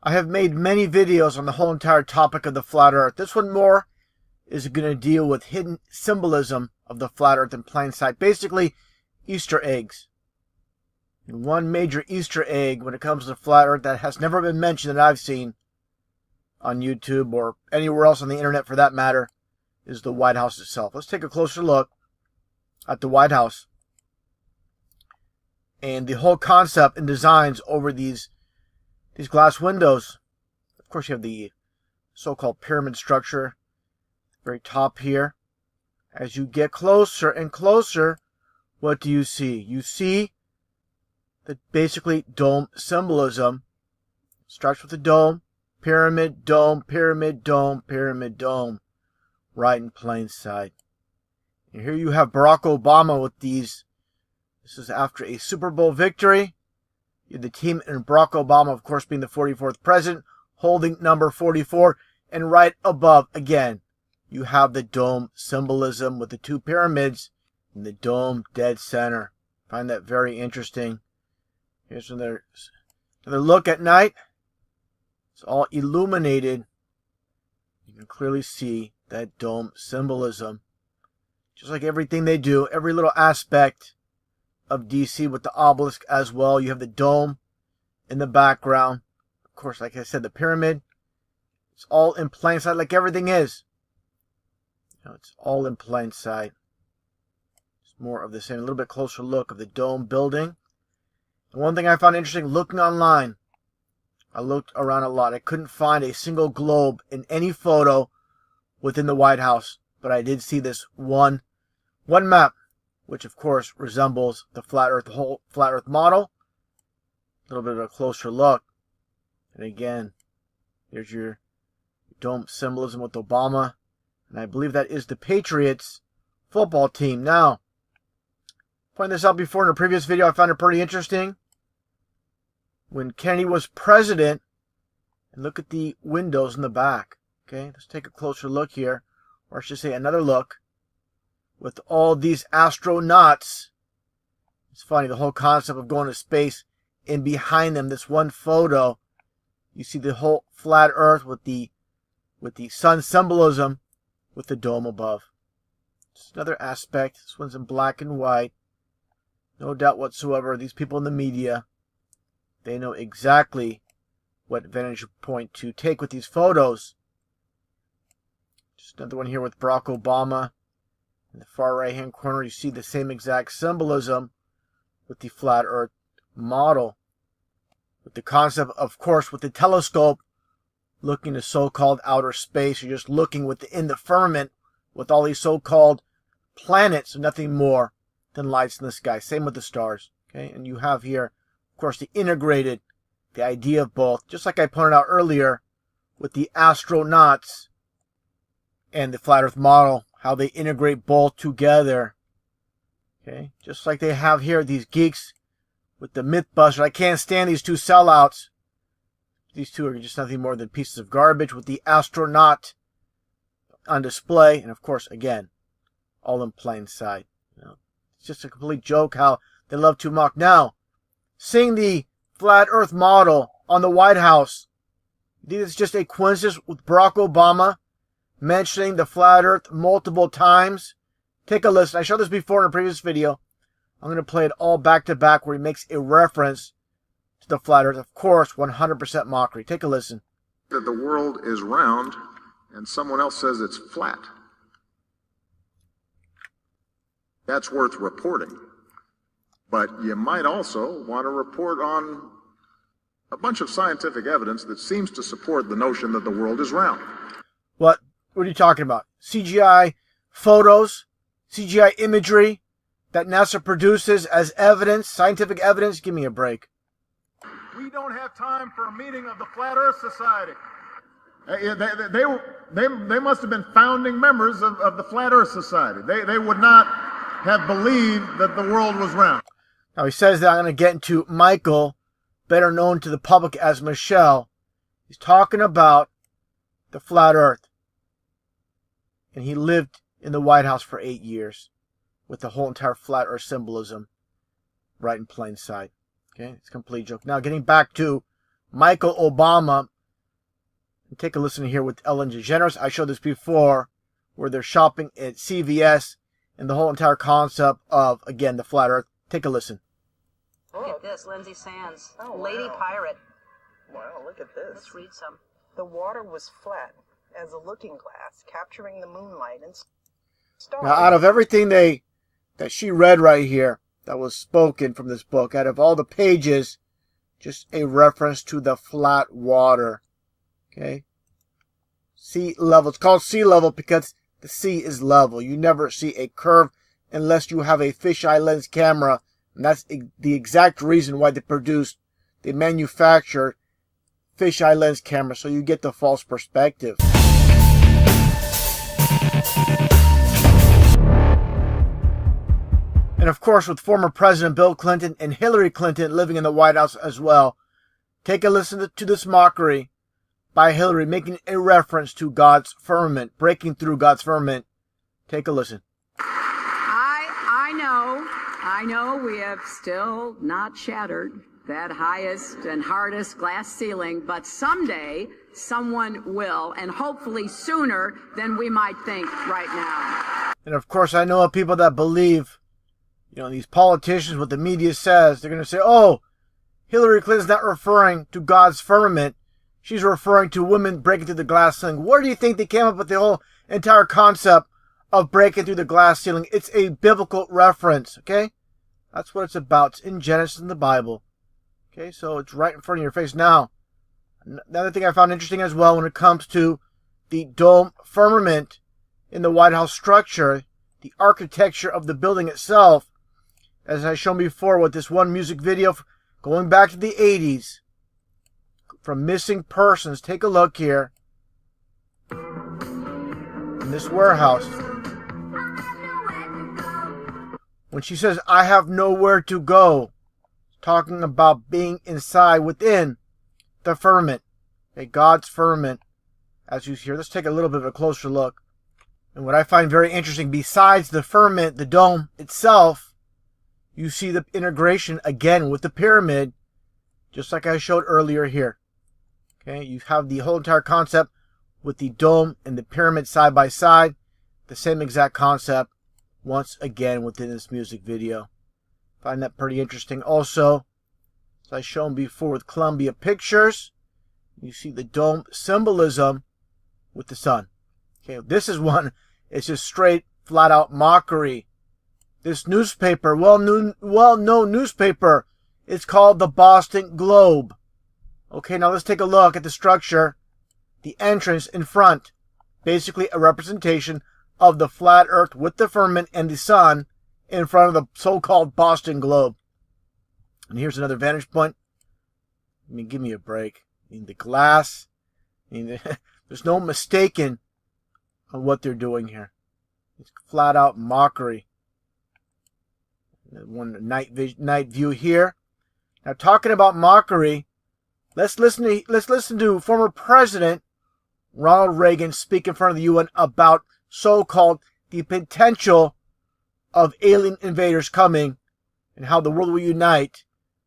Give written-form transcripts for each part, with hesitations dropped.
I have made many videos on the whole entire topic of the flat earth. This one more is going to deal with hidden symbolism of the flat earth in plain sight. Basically, Easter eggs. And one major Easter egg when it comes to the flat earth that has never been mentioned that I've seen on YouTube or anywhere else on the internet for that matter is the White House itself. Let's take a closer look at the White House and the whole concept and designs over these glass windows. Of course, you have the so-called pyramid structure, very top here. As you get closer and closer, what do you see? You see the basically dome symbolism. Starts with the dome, pyramid, dome, pyramid, dome, pyramid, dome, right in plain sight. And here you have Barack Obama with these. This is after a Super Bowl victory. The team and Barack Obama, of course, being the 44th president, holding number 44. And right above, again, you have the dome symbolism with the two pyramids and the dome dead center. Find that very interesting. Here's another look at night. It's all illuminated. You can clearly see that dome symbolism. Just like everything they do, every little aspect of DC with the obelisk as well. You have the dome in the background. Of course, like I said, the pyramid. It's all in plain sight like everything is. It's all in plain sight. It's more of the same. A little bit closer look of the dome building. And one thing I found interesting looking online, I looked around a lot. I couldn't find a single globe in any photo within the White House. But I did see this one map, which of course resembles the flat earth, the whole flat earth model. A little bit of a closer look. And again, there's your dome symbolism with Obama. And I believe that is the Patriots football team. Now, pointing this out before in a previous video, I found it pretty interesting. When Kennedy was president, and look at the windows in the back. Okay, let's take a closer look here. Or I should say another look. With all these astronauts. It's funny, the whole concept of going to space. And behind them, this one photo, you see the whole flat earth with the sun symbolism with the dome above. It's another aspect. This one's in black and white. No doubt whatsoever, these people in the media, they know exactly what vantage point to take with these photos. Just another one here with Barack Obama. In the far right hand corner, you see the same exact symbolism with the flat earth model. With the concept, of course, with the telescope, looking to so-called outer space. You're just looking within the firmament with all these so-called planets, nothing more than lights in the sky. Same with the stars. Okay, and you have here, of course, the idea of both. Just like I pointed out earlier with the astronauts and the flat earth model, how they integrate both together. Okay, just like they have here, these geeks with the Mythbusters. I can't stand these two sellouts. These two are just nothing more than pieces of garbage with the astronaut on display. And of course, again, all in plain sight. It's just a complete joke how they love to mock. Now, seeing the flat earth model on the White House, you think it's just a coincidence with Barack Obama mentioning the flat earth multiple times? Take a listen. I showed this before in a previous video. I'm going to play it all back to back where he makes a reference to the flat earth. Of course, 100% mockery. Take a listen. That the world is round and someone else says it's flat. That's worth reporting. But you might also want to report on a bunch of scientific evidence that seems to support the notion that the world is round. What are you talking about? CGI photos, CGI imagery that NASA produces as evidence, scientific evidence? Give me a break. We don't have time for a meeting of the Flat Earth Society. They must have been founding members of the Flat Earth Society. They would not have believed that the world was round. Now he says that I'm going to get into Michael, better known to the public as Michelle. He's talking about the flat earth. And he lived in the White House for 8 years with the whole entire flat earth symbolism right in plain sight. Okay, it's a complete joke. Now getting back to Michael Obama, And take a listen here with Ellen DeGeneres. I showed this before, where they're shopping at CVS and the whole entire concept of, again, the flat earth. Take a listen. Look at this, Lindsay Sands, Oh, Lady wow. Pirate. Wow, look at this. Let's read some. The water was flat as a looking glass, capturing the moonlight and stars. Now, out of everything that she read right here, that was spoken from this book, out of all the pages, just a reference to the flat water. Okay? Sea level. It's called sea level because the sea is level. You never see a curve unless you have a fisheye lens camera. And that's the exact reason why they manufacture fisheye lens camera, so you get the false perspective. And of course, with former President Bill Clinton and Hillary Clinton living in the White House as well, take a listen to this mockery by Hillary making a reference to God's firmament, breaking through God's firmament. Take a listen. I know we have still not shattered that highest and hardest glass ceiling, but someday someone will, and hopefully sooner than we might think right now. And of course, I know of people that believe, these politicians, what the media says, they're going to say, oh, Hillary Clinton's not referring to God's firmament. She's referring to women breaking through the glass ceiling. Where do you think they came up with the whole entire concept of breaking through the glass ceiling? It's a biblical reference, okay? That's what it's about. It's in Genesis in the Bible. Okay, so it's right in front of your face. Now, another thing I found interesting as well when it comes to the dome firmament in the White House structure, the architecture of the building itself, as I shown before with this one music video going back to the 80s, from Missing Persons. Take a look here. In this warehouse. When she says, I have nowhere to go, talking about being inside, within the firmament, God's firmament, as you hear. Let's take a little bit of a closer look. And what I find very interesting, besides the firmament, the dome itself, you see the integration again with the pyramid, just like I showed earlier here. Okay, you have the whole entire concept with the dome and the pyramid side by side, the same exact concept, once again within this music video. Find that pretty interesting. Also, as I shown before with Columbia Pictures, you see the dome symbolism with the sun. Okay, this is one, it's just straight, flat out mockery. This newspaper, well-known newspaper, it's called the Boston Globe. Okay, now let's take a look at the structure. The entrance in front, basically a representation of the flat earth with the firmament and the sun in front of the so-called Boston Globe. And here's another vantage point. Give me a break. The glass. There's no mistaking on what they're doing here. It's flat out mockery. One night view here. Now, talking about mockery, let's listen to former President Ronald Reagan speak in front of the UN about so-called the potential of alien invaders coming and how the world will unite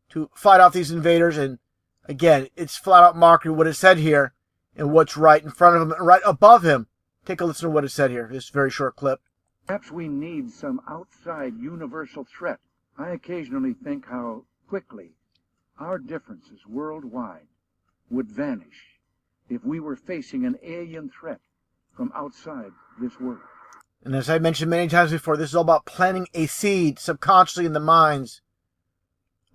to fight off these invaders. And again, it's flat out mockery what is said here and what's right in front of him and right above him. Take a listen to what is said here. This very short clip. Perhaps we need some outside universal threat. I occasionally think how quickly our differences worldwide would vanish if we were facing an alien threat from outside this world. And as I mentioned many times before, this is all about planting a seed subconsciously in the minds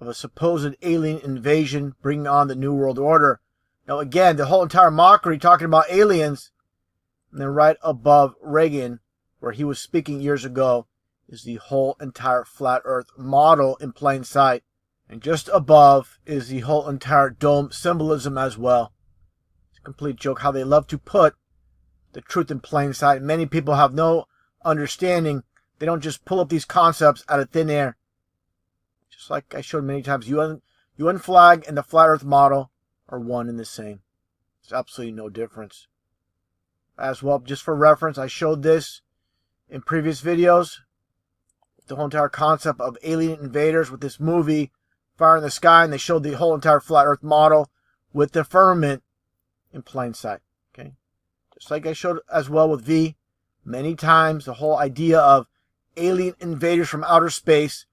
of a supposed alien invasion, bringing on the New World Order. Now again, the whole entire mockery talking about aliens, and then right above Reagan, where he was speaking years ago, is the whole entire flat earth model in plain sight. And just above is the whole entire dome symbolism as well. It's a complete joke how they love to put the truth in plain sight. Many people have no understanding. They don't just pull up these concepts out of thin air. Just like I showed many times, UN flag and the flat earth model are one and the same. There's absolutely no difference. As well, just for reference, I showed this in previous videos. The whole entire concept of alien invaders with this movie, Fire in the Sky, and they showed the whole entire flat earth model with the firmament in plain sight. Just like I showed as well with V many times, the whole idea of alien invaders from outer space.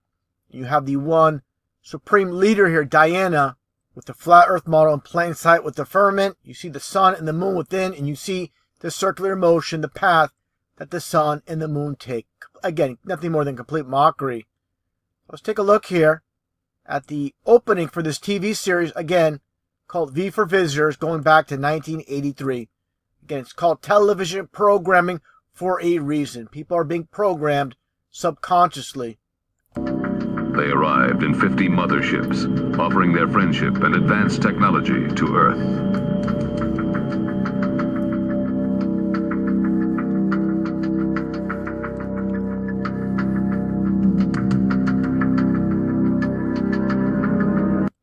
You have the one supreme leader here, Diana, with the flat earth model in plain sight with the firmament. You see the sun and the moon within, and you see the circular motion, the path that the sun and the moon take. Again, nothing more than complete mockery. Let's take a look here at the opening for this TV series, again, called V for Visitors, going back to 1983. Again, it's called television programming for a reason. People are being programmed subconsciously. They arrived in 50 motherships, offering their friendship and advanced technology to Earth.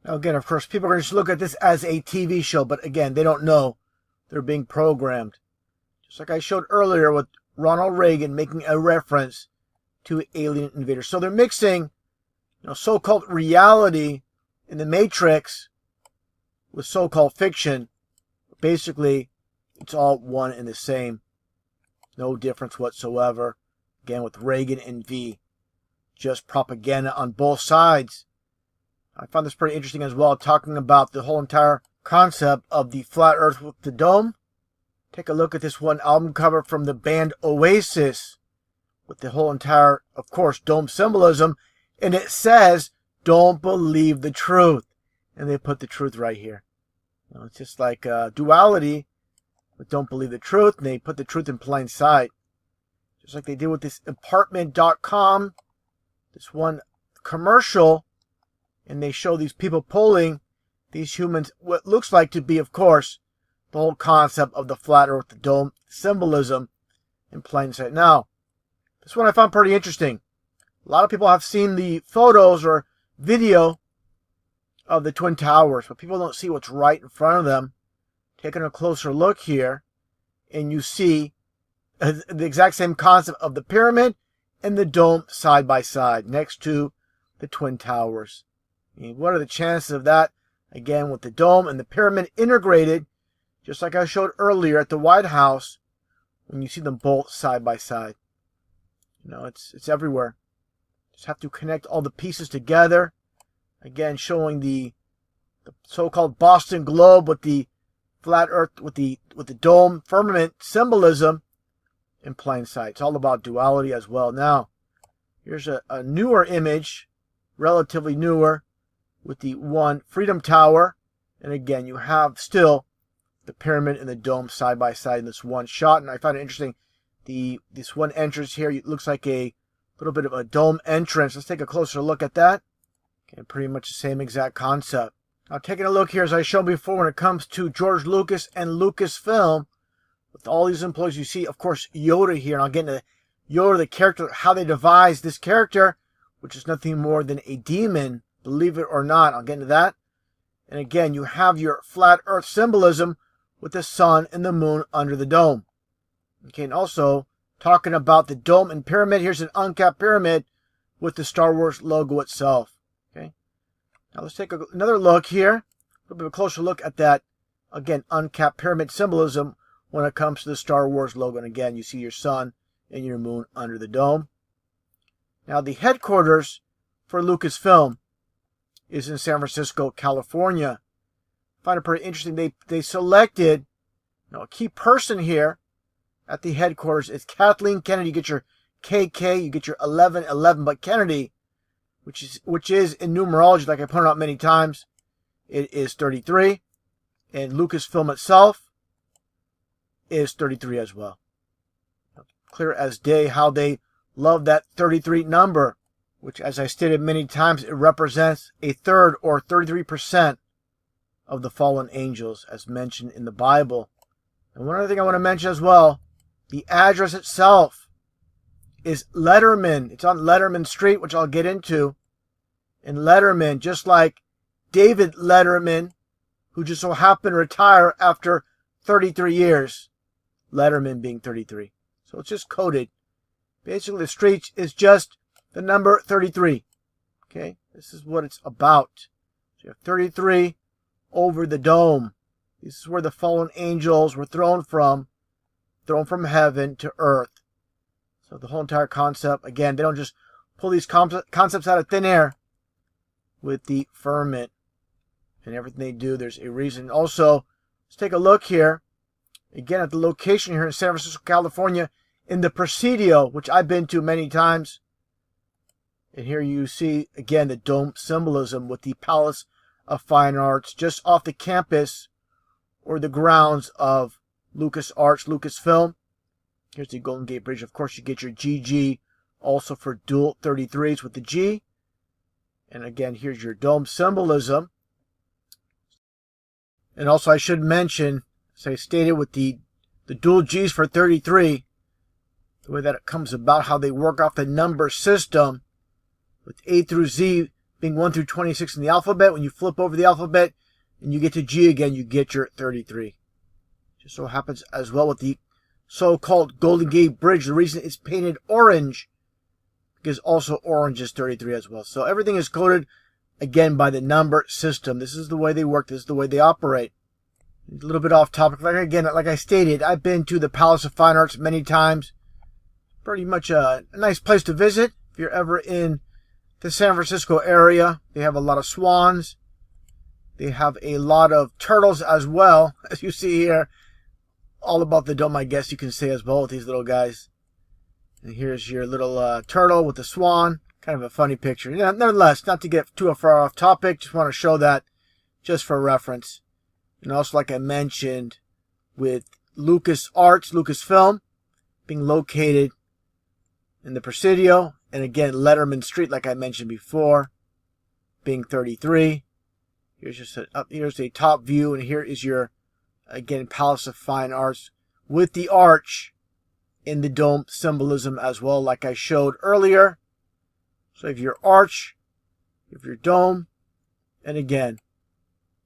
Now again, of course, people are going to just look at this as a TV show, but again, they don't know they're being programmed. Just like I showed earlier with Ronald Reagan making a reference to alien invaders. So they're mixing, so-called reality in the Matrix with so-called fiction. Basically, it's all one and the same. No difference whatsoever. Again, with Reagan and V. Just propaganda on both sides. I found this pretty interesting as well, talking about the whole entire concept of the flat earth with the dome. Take a look at this one album cover from the band Oasis with the whole entire, of course, dome symbolism. And it says, don't believe the truth. And they put the truth right here. It's just like duality, but don't believe the truth. And they put the truth in plain sight. Just like they did with this apartment.com, this one commercial. And they show these people pulling these humans, what looks like to be, of course, the whole concept of the flat earth, the dome symbolism in plain sight. Now, this one I found pretty interesting. A lot of people have seen the photos or video of the Twin Towers, but people don't see what's right in front of them. Taking a closer look here, and you see the exact same concept of the pyramid and the dome side by side next to the Twin Towers. I mean, what are the chances of that? Again, with the dome and the pyramid integrated, just like I showed earlier at the White House, when you see them both side by side. It's everywhere. Just have to connect all the pieces together. Again, showing the so-called Boston Globe with the flat earth, with the dome firmament symbolism in plain sight. It's all about duality as well. Now, here's a newer image, relatively newer, with the one Freedom Tower. And again, you have still the pyramid and the dome side by side in this one shot. And I find it interesting, this one entrance here, it looks like a little bit of a dome entrance. Let's take a closer look at that. Okay, pretty much the same exact concept. Now, taking a look here, as I showed before, when it comes to George Lucas and Lucasfilm, with all these employees, you see, of course, Yoda here. And I'll get into Yoda, the character, how they devised this character, which is nothing more than a demon, believe it or not. I'll get into that. And again, you have your flat earth symbolism with the sun and the moon under the dome. Okay, and also talking about the dome and pyramid, here's an uncapped pyramid with the Star Wars logo itself. Okay, now let's take another look here, a little bit of a closer look at that, again, uncapped pyramid symbolism when it comes to the Star Wars logo. And again, you see your sun and your moon under the dome. Now, the headquarters for Lucasfilm is in San Francisco, California. I find it pretty interesting. They selected a key person here at the headquarters. It's Kathleen Kennedy. You get your KK, you get your 1111, but Kennedy, which is in numerology, like I pointed out many times, it is 33, and Lucasfilm itself is 33 as well. Clear as day how they love that 33 number, which, as I stated many times, it represents a third or 33% of the fallen angels, as mentioned in the Bible. And one other thing I want to mention as well, the address itself is Letterman. It's on Letterman Street, which I'll get into. And Letterman, just like David Letterman, who just so happened to retire after 33 years, Letterman being 33. So it's just coded. Basically, the street is just the number 33. Okay, this is what it's about. So you have 33 over the dome. This is where the fallen angels were thrown from thrown from heaven to earth. So the whole entire concept, again, they don't just pull these concepts out of thin air with the firmament and everything they do. There's a reason. Also, let's take a look here, again, at the location here in San Francisco, California, in the Presidio, which I've been to many times. And here you see, again, the dome symbolism with the Palace of Fine Arts just off the campus or the grounds of LucasArts, Lucasfilm. Here's the Golden Gate Bridge. Of course, you get your GG also for dual 33s with the G. And again, here's your dome symbolism. And also, I should mention, as I stated, with the dual G's for 33, the way that it comes about, how they work off the number system, with A through Z being 1 through 26 in the alphabet. When you flip over the alphabet and you get to G again, you get your 33. Just so happens as well with the so-called Golden Gate Bridge, the reason it's painted orange, because also orange is 33 as well. So everything is coded, again, by the number system. This is the way they work. This is the way they operate. A little bit off topic. Like I stated, I've been to the Palace of Fine Arts many times. Pretty much a nice place to visit if you're ever in the San Francisco area. They have a lot of swans. They have a lot of turtles as well, as you see here. All about the dome, I guess you can say, as well, with these little guys. And here's your little turtle with the swan. Kind of a funny picture. Yeah, nonetheless, not to get too far off topic, just want to show that just for reference. And also, like I mentioned, with LucasArts, Lucasfilm, being located in the Presidio, and again, Letterman Street, like I mentioned before, being 33. Here's a top view, and here is your, again, Palace of Fine Arts with the arch in the dome symbolism as well, like I showed earlier. So you have your arch, you have your dome, and again,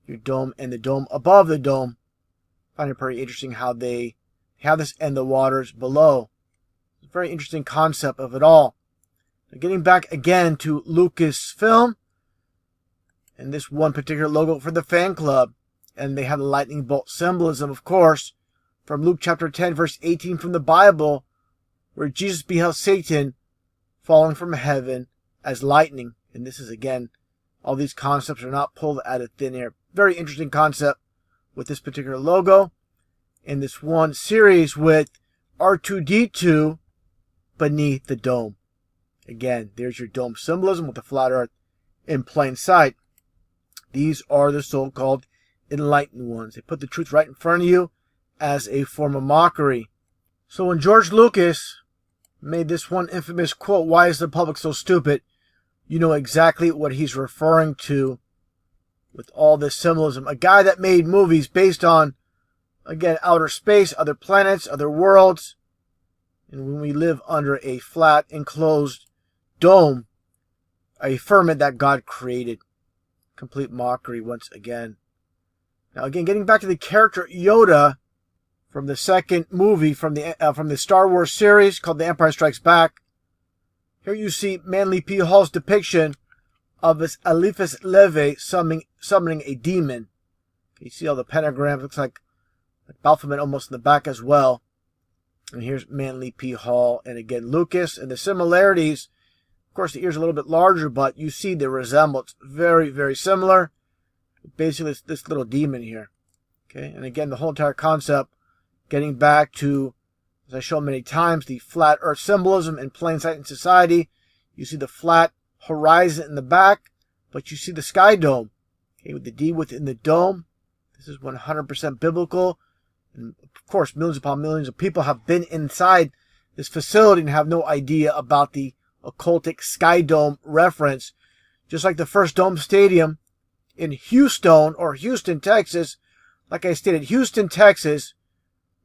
your dome and the dome above the dome. I find it pretty interesting how they have this and the waters below. It's a very interesting concept of it all. Now, getting back again to Lucasfilm, and this one particular logo for the fan club, and they have the lightning bolt symbolism, of course, from Luke chapter 10, verse 18 from the Bible, where Jesus beheld Satan falling from heaven as lightning. And this is, again, all these concepts are not pulled out of thin air. Very interesting concept with this particular logo. In this one series with R2-D2 beneath the dome. Again, there's your dome symbolism with the flat earth in plain sight. These are the so-called enlightened ones. They put the truth right in front of you as a form of mockery. So when George Lucas made this one infamous quote, "Why is the public so stupid?" you know exactly what he's referring to with all this symbolism. A guy that made movies based on, again, outer space, other planets, other worlds. And when we live under a flat, enclosed dome, a firmament that God created. Complete mockery once again. Now again, getting back to the character Yoda from the second movie from the Star Wars series called The Empire Strikes Back. Here you see Manly P. Hall's depiction of this Eliphas Leve summoning a demon. You see all the pentagrams, looks like Baphomet almost in the back as well. And here's Manly P. Hall, and again Lucas, and the similarities. Of course, the ear's a little bit larger, but you see the resemblance. Very, very similar. Basically, this little demon here. Okay, and again, the whole entire concept, getting back to, as I shown many times, the flat earth symbolism in plain sight in society. You see the flat horizon in the back, but you see the sky dome. Okay, with the D within the dome. This is 100% biblical. And of course, millions upon millions of people have been inside this facility and have no idea about the occultic sky dome reference. Just like the first dome stadium in Houston, Texas. Like I stated, Houston, Texas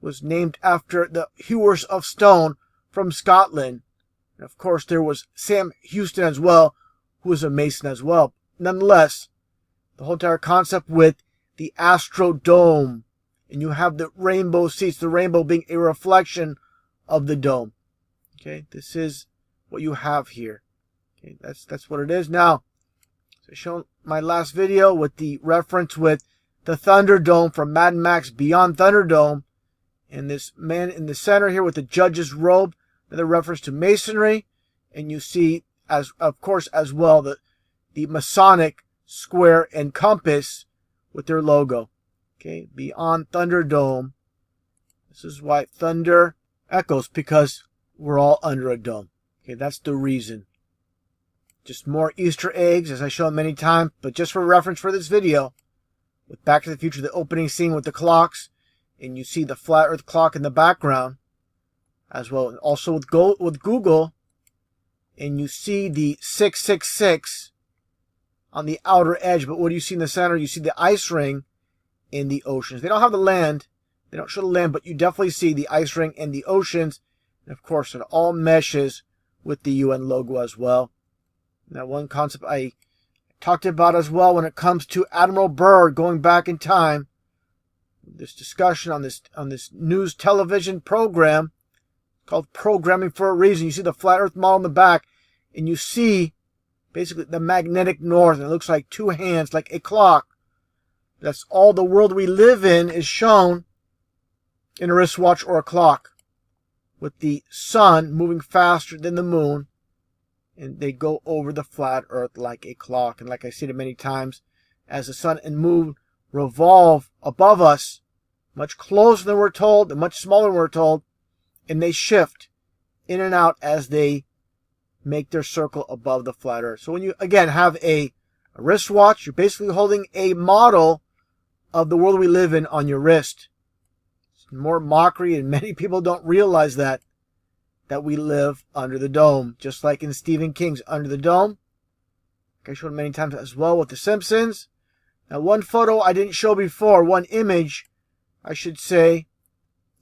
was named after the hewers of stone from Scotland. And of course, there was Sam Houston as well, who was a mason as well. Nonetheless, the whole entire concept with the Astro Dome, and you have the rainbow seats, the rainbow being a reflection of the dome. Okay, this is what you have here. Okay, that's what it is. Now, so I showed my last video with the reference with the Thunderdome from Mad Max Beyond Thunderdome, And this man in the center here with the judge's robe, another reference to Masonry. And you see, as of course, as well, the Masonic square and compass with their logo. Okay, beyond Thunderdome. This is why thunder echoes, because we're all under a dome. Okay, that's the reason. Just more Easter eggs, as I shown many times, but just for reference for this video, with Back to the Future, the opening scene with the clocks, and you see the flat Earth clock in the background, as well, and also with Google, and you see the 666 on the outer edge, but what do you see in the center? You see the ice ring in the oceans. They don't have the land, they don't show the land, but you definitely see the ice ring in the oceans, and of course it all meshes with the UN logo as well. Now, one concept I talked about as well when it comes to Admiral Byrd going back in time, this discussion on this news television program called Programming for a Reason. You see the flat Earth model in the back, and you see basically the magnetic north, and it looks like two hands, like a clock. That's all the world we live in is shown in a wristwatch or a clock, with the sun moving faster than the moon, and they go over the flat Earth like a clock. And like I said many times, as the sun and moon revolve above us, much closer than we're told, and much smaller than we're told, and they shift in and out as they make their circle above the flat Earth. So when you, again, have a wristwatch, you're basically holding a model of the world we live in on your wrist. It's more mockery, and many people don't realize that we live under the dome, just like in Stephen King's Under the Dome. Like I showed many times as well with The Simpsons. Now, one photo I didn't show before, one image, I should say,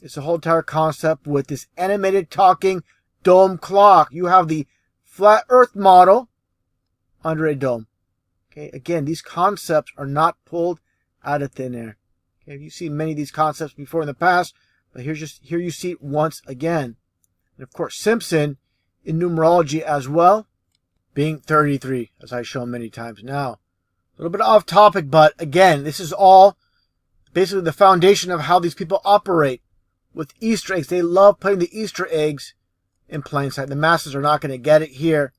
it's a whole entire concept with this animated talking dome clock. You have the flat Earth model under a dome. Okay, again, these concepts are not pulled out of thin air. Okay, you've seen many of these concepts before in the past, but here you see it once again. And of course, Simpson in numerology as well, being 33, as I've shown many times now. A little bit off topic, but again, this is all basically the foundation of how these people operate with Easter eggs. They love putting the Easter eggs in plain sight. The masses are not going to get it here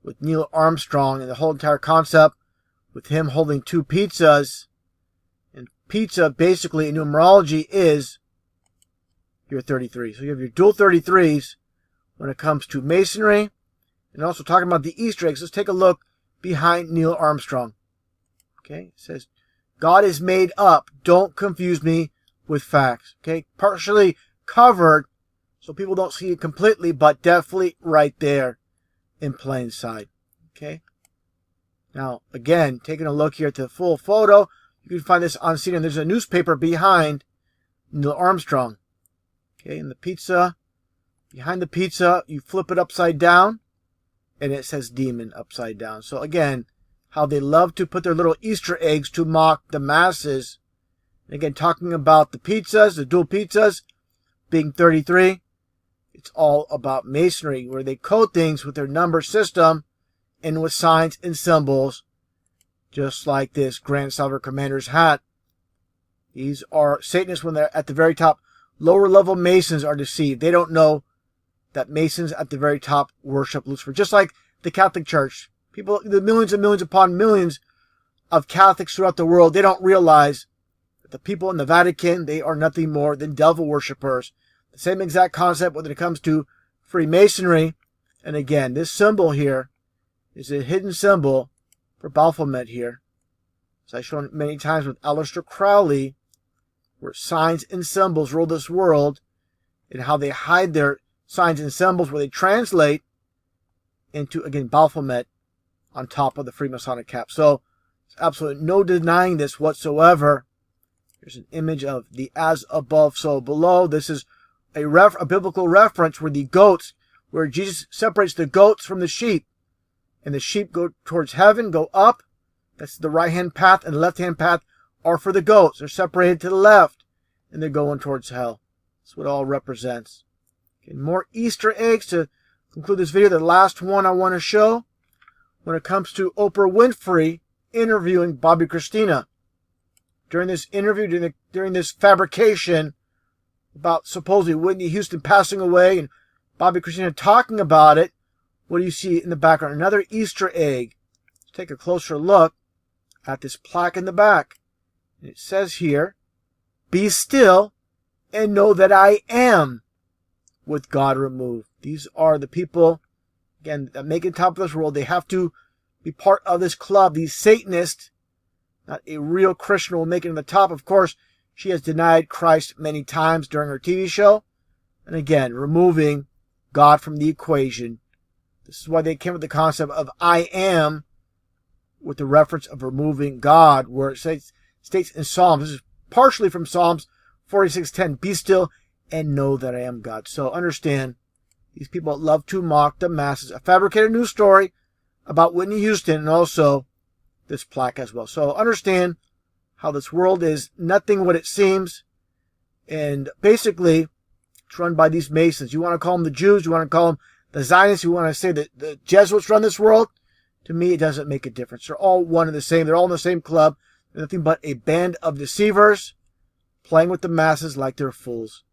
with Neil Armstrong and the whole entire concept with him holding two pizzas. And pizza, basically, in numerology is your 33. So you have your dual 33s when it comes to Masonry. And also talking about the Easter eggs, let's take a look behind Neil Armstrong. Okay, it says, God is made up. Don't confuse me with facts. Okay, partially covered so people don't see it completely, but definitely right there in plain sight. Okay, now again, taking a look here at the full photo, you can find this on scene, and there's a newspaper behind Neil Armstrong. Okay, and the pizza, behind the pizza, you flip it upside down, and it says demon upside down. So again, how they love to put their little Easter eggs to mock the masses. And again, talking about the pizzas, the dual pizzas, being 33, it's all about Masonry, where they code things with their number system and with signs and symbols, just like this Grand Salver Commander's hat. These are Satanists when they're at the very top. Lower level Masons are deceived. They don't know that Masons at the very top worship Lucifer. Just like the Catholic Church. People, the millions and millions upon millions of Catholics throughout the world, they don't realize that the people in the Vatican, they are nothing more than devil worshippers. The same exact concept when it comes to Freemasonry. And again, this symbol here is a hidden symbol for Baphomet here. As I've shown many times with Aleister Crowley, where signs and symbols rule this world, and how they hide their signs and symbols, where they translate into, again, Baphomet on top of the Freemasonic cap. So, there's absolutely no denying this whatsoever. Here's an image of the as above, so below. This is a biblical reference where the goats, where Jesus separates the goats from the sheep, and the sheep go towards heaven, go up. That's the right-hand path, and the left-hand path are for the goats. They're separated to the left, and they're going towards hell. That's what it all represents. Okay, more Easter eggs to conclude this video. The last one I want to show, when it comes to Oprah Winfrey interviewing Bobby Christina. During this interview, during this fabrication, about supposedly Whitney Houston passing away and Bobby Christina talking about it. What do you see in the background? Another Easter egg. Let's take a closer look at this plaque in the back. It says here, "Be still and know that I am with God removed." These are the people, again, that make it top of this world. They have to be part of this club. These Satanists, not a real Christian, will make it to the top. Of course, she has denied Christ many times during her TV show. And again, removing God from the equation. This is why they came up with the concept of I am, with the reference of removing God, where it states in Psalms, this is partially from Psalms 46:10, "Be still and know that I am God." So understand, these people love to mock the masses, a fabricated news story about Whitney Houston, and also this plaque as well. So understand how this world is nothing what it seems, and basically it's run by these Masons. You want to call them the Jews, you want to call them the Zionists, you want to say that the Jesuits run this world. To me, it doesn't make a difference. They're all one and the same. They're all in the same club. They're nothing but a band of deceivers playing with the masses like they're fools.